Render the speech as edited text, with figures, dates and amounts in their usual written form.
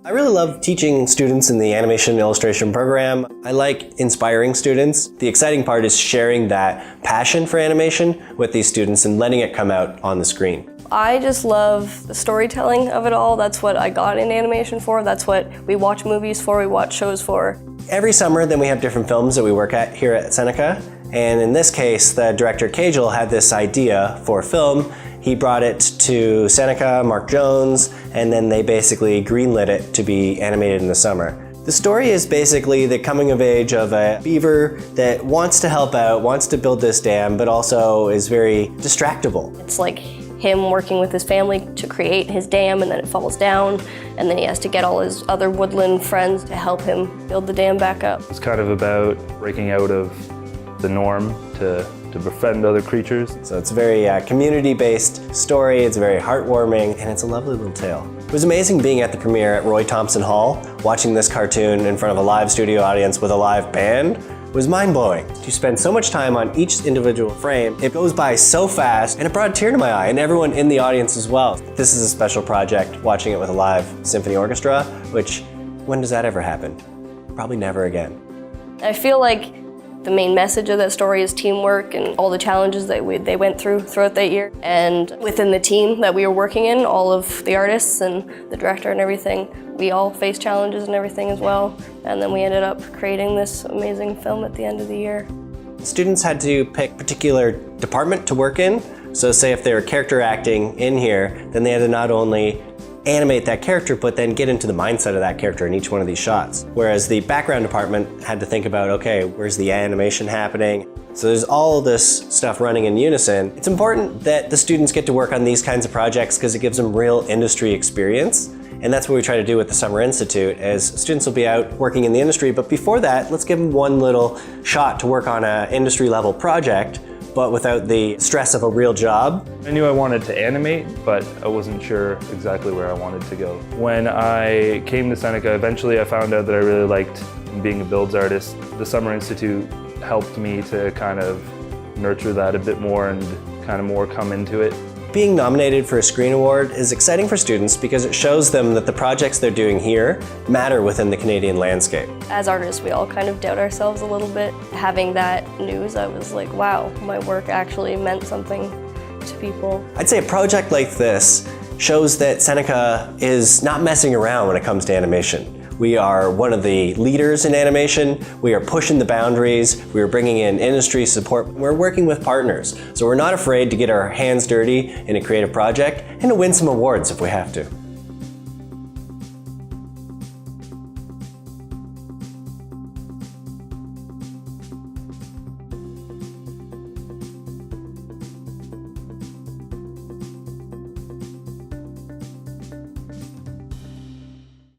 I really love teaching students in the animation and illustration program. I like inspiring students. The exciting part is sharing that passion for animation with these students and letting it come out on the screen. I just love the storytelling of it all. That's what I got in animation for. That's what we watch movies for, we watch shows for. Every summer then we have different films that we work at here at Seneca. And in this case, the director Kajal had this idea for a film. He brought it to Seneca, Mark Jones, and then they basically greenlit it to be animated in the summer. The story is basically the coming of age of a beaver that wants to help out, wants to build this dam, but also is very distractible. It's like him working with his family to create his dam, and then it falls down, and then he has to get all his other woodland friends to help him build the dam back up. It's kind of about breaking out of the norm to befriend other creatures. So it's a very community-based story, it's very heartwarming, and it's a lovely little tale. It was amazing being at the premiere at Roy Thompson Hall, watching this cartoon in front of a live studio audience with a live band. It was mind-blowing. You spend so much time on each individual frame, it goes by so fast, and it brought a tear to my eye, and everyone in the audience as well. This is a special project, watching it with a live symphony orchestra, which, when does that ever happen? Probably never again. I feel like the main message of that story is teamwork and all the challenges that they went through throughout that year. And within the team that we were working in, all of the artists and the director and everything, we all faced challenges and everything as well. And then we ended up creating this amazing film at the end of the year. Students had to pick a particular department to work in. So say if they were character acting in here, then they had to not only animate that character, but then get into the mindset of that character in each one of these shots. Whereas the background department had to think about, okay, where's the animation happening? So there's all this stuff running in unison. It's important that the students get to work on these kinds of projects because it gives them real industry experience. And that's what we try to do with the Summer Institute, as students will be out working in the industry, but before that, let's give them one little shot to work on an industry level project, but without the stress of a real job. I knew I wanted to animate, but I wasn't sure exactly where I wanted to go. When I came to Seneca, eventually I found out that I really liked being a builds artist. The Summer Institute helped me to kind of nurture that a bit more and kind of more come into it. Being nominated for a Screen Award is exciting for students because it shows them that the projects they're doing here matter within the Canadian landscape. As artists, we all kind of doubt ourselves a little bit. Having that news, I was like, wow, my work actually meant something to people. I'd say a project like this shows that Seneca is not messing around when it comes to animation. We are one of the leaders in animation. We are pushing the boundaries. We are bringing in industry support. We're working with partners. So we're not afraid to get our hands dirty in a creative project and to win some awards if we have to.